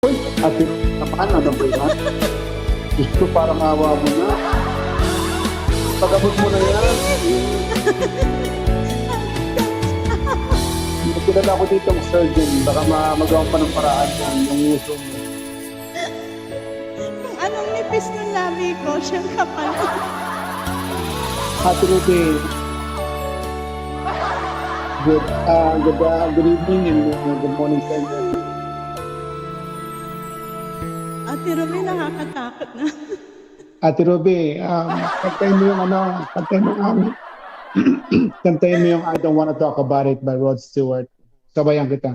Uy, ate, naman, ano ba yan? Diyos ko, parang awa mo na. Pagamot mo na yan. Kilala ako dito ang surgeon. Baka magawa pa ng paraan ng uso mo. Kung anong nipis ng labi ko, siyang kapal. Ate Ruby, good evening and good morning sa inyo. Ate Ruby, nakakatakot na. Ate Ruby, kantayin mo yung kantayin mo yung I Don't Wanna Talk About It by Rod Stewart. Sabayan kita.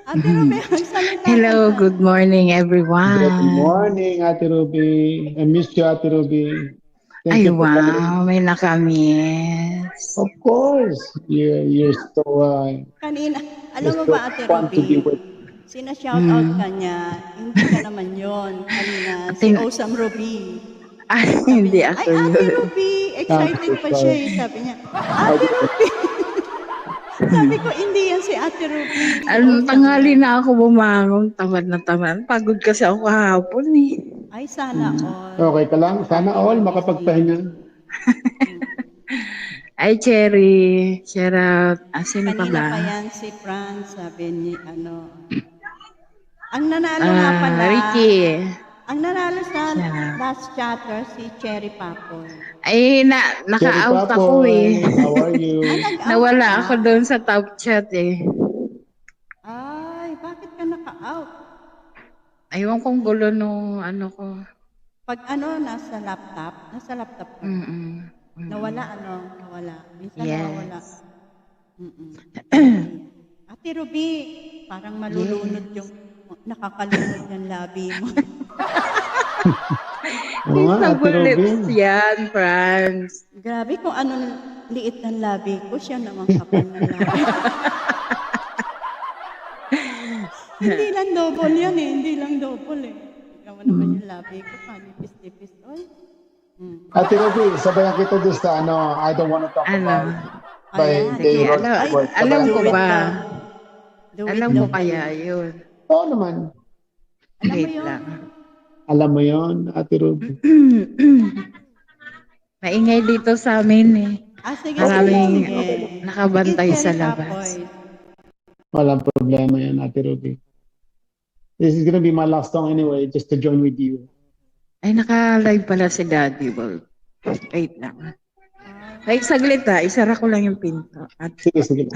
Ate Ruby, magsalita Hello, ka. good morning everyone. Good morning, Ate Ruby. I miss you, Ate Ruby. Ay, you for coming. wow, may nakamiss. Of course. You're so Kanina, alam mo you're so ba Ate fun to be Ruby, with. sina-shoutout ka niya, hindi ka naman yon kanina, si Osam Ruby. Ay, hindi Ay, ako Ate yun. Ruby, excited pa siya eh. Sabi niya, Ate Ruby. Sabi ko, hindi yan si Ate Ruby. Anong tanghali na ako bumangon, tamad na tamad. Pagod kasi ako kahapon eh. Ay, sana all. Okay ka lang? Sana all makapagpahinga. Ay, Cherry, shout out. Sino pa Kanina ba? pa yan si Franz, sabi ni, ang nanalo nga pala, Ricky. ang nanalo sa Siya. last chatter, si Cherry Papoy. Ay, Cherry naka-out Papoy, ako eh. how are you? Nag-out Nawala ka? ako doon sa top chat eh. Ay, bakit ka naka-out? Aywan kong gulo nung ano ko. Pag nasa laptop ka. Nawala, nawala. Minsan Yes. nawala. Ate Ruby, parang malulunod yung, nakakalunod yung labi mo. Oo nga, Ate Double Ruby. lips yan, Franz. Grabe kung anong liit ng labi ko, siya naman kapal ng labi. Hindi lang double yan eh, hindi lang double eh. Ikaw naman yung labi ko, panipis-tipis. Oy. Ate Ruby, sabayan kita doon sa I Don't Wanna Talk Ano? About It by Ayan. the Sige, Rod Stewart. alam Sabayan ko kita. ba? Do it Alam daw mo po. kaya yun. Oo naman. Alam mo Wait yun? lang. Alam mo yon, Ate Ruby. Maingay dito sa amin eh. Sige, Maraming sige. nakabantay Sige, sa Cherry labas. Papoy. Walang problema yan, Ate Ruby. This is gonna be my last song anyway, just to join with you. Ay, naka-live pala si Daddy Wolf. Wait lang. Wait, saglit isara ko lang yung pinto. At Sige, sige.